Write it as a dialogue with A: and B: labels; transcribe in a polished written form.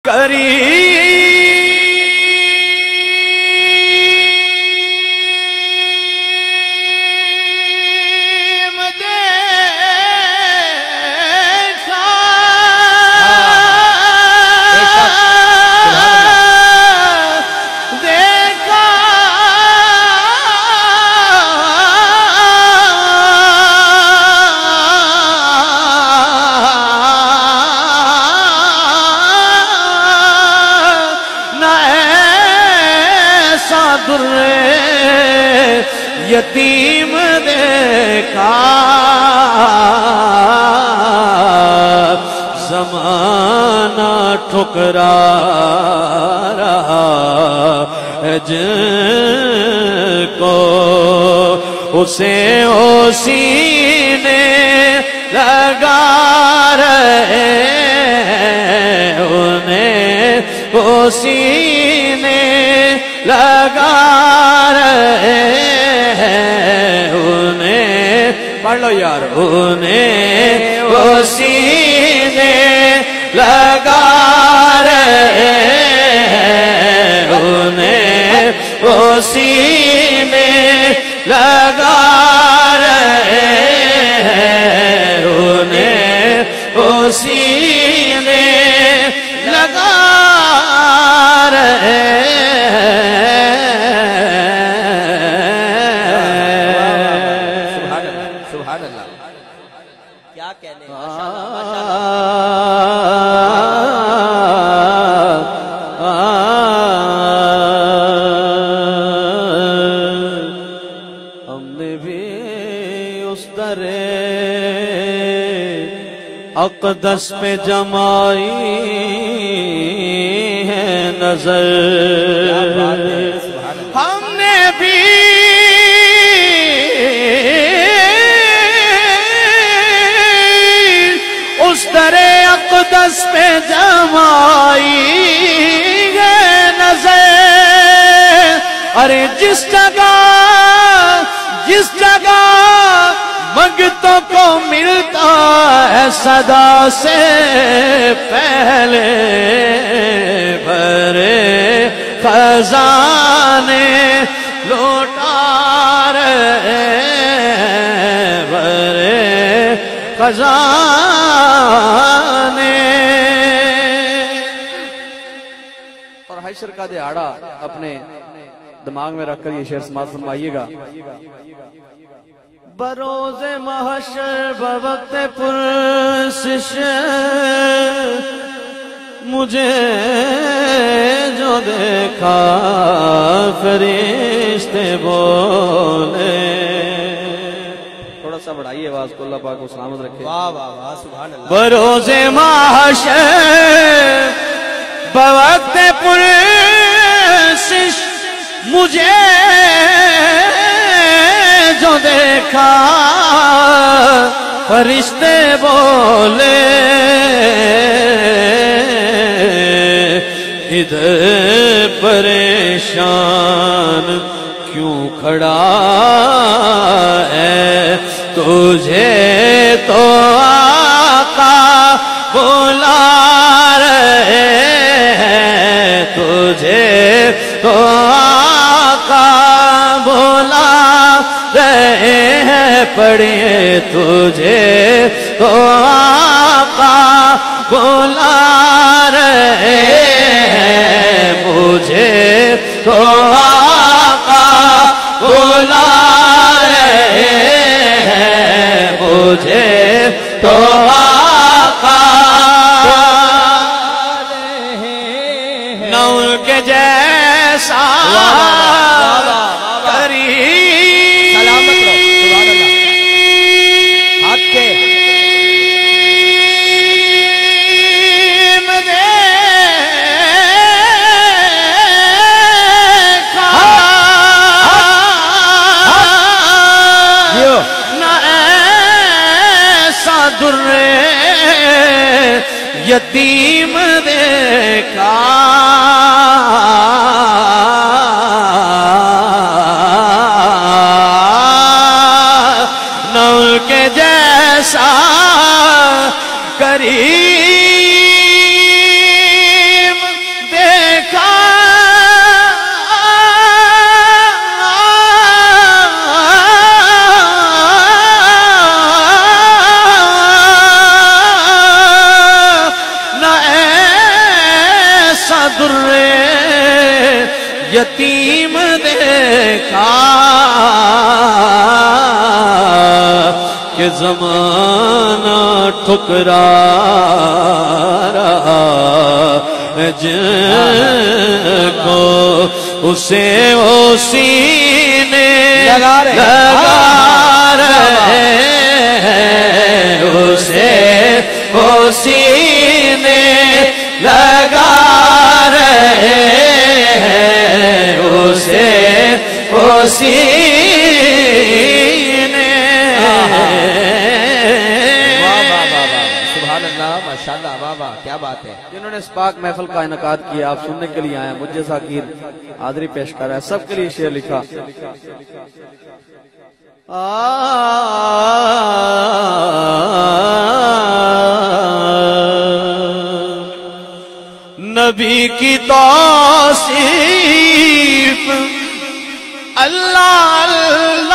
A: کریم دیکھا در یتیم دیکھا زمانہ ٹھکرا رہا ہے جن کو اسے اسی نے لگا رہے انہیں اسی نے لگا رہے ہیں انہیں پڑھ لو یار انہیں اسی نے لگا رہے ہیں انہیں اسی نے لگا رہے ہیں انہیں اسی نے لگا رہے اقدس پہ جمائی ہے نظر ہم نے بھی اس در اقدس پہ جمائی ہے نظر ارے جس جگہ منگتوں کو ملتا ہے صدا سے پہلے بھرے خزانے لوٹا رہے بھرے خزانے
B: اور حشر کا دہاڑا اپنے دماغ میں رکھ کر یہ شعر سماعت فرمائیے گا
A: بروز محشر بوقت پرسش مجھے جو دیکھا فرشتے بولے
B: تھوڑا سا بڑھائیے آواز کو اللہ پاک کو سلامت رکھے
A: واہ واہ واہ سبحان اللہ بروز محشر بوقت پرسش مجھے جو دیکھا فرشتے بولے ادھر پریشان کیوں کھڑا ہے تجھے تو آقا بلا رہے ہیں تجھے تو آقا بلا رہے ہیں پڑھیے تجھے تو آقا بلا رہے ہیں مجھے تو آقا بلا رہے ہیں مجھے تو آقا نہ ان کے جیسا یتیم دیکھا درے یتیم دیکھا کہ زمانہ ٹھکرا رہا جن کو اسے وہ سینے لگا رہے ہیں اسے وہ سینے لگا رہے ہیں اسے وہ سینے
C: سبحان اللہ ماشاءاللہ بابا کیا بات ہے
B: جنہوں نے اس پاک محفل کا انعقاد کیا آپ سننے کے لیے آئے ہیں مجھے ذاکر حاضری پیش کر رہا ہے سب کے لیے شعر لکھا
A: نبی کی توصیف اللہ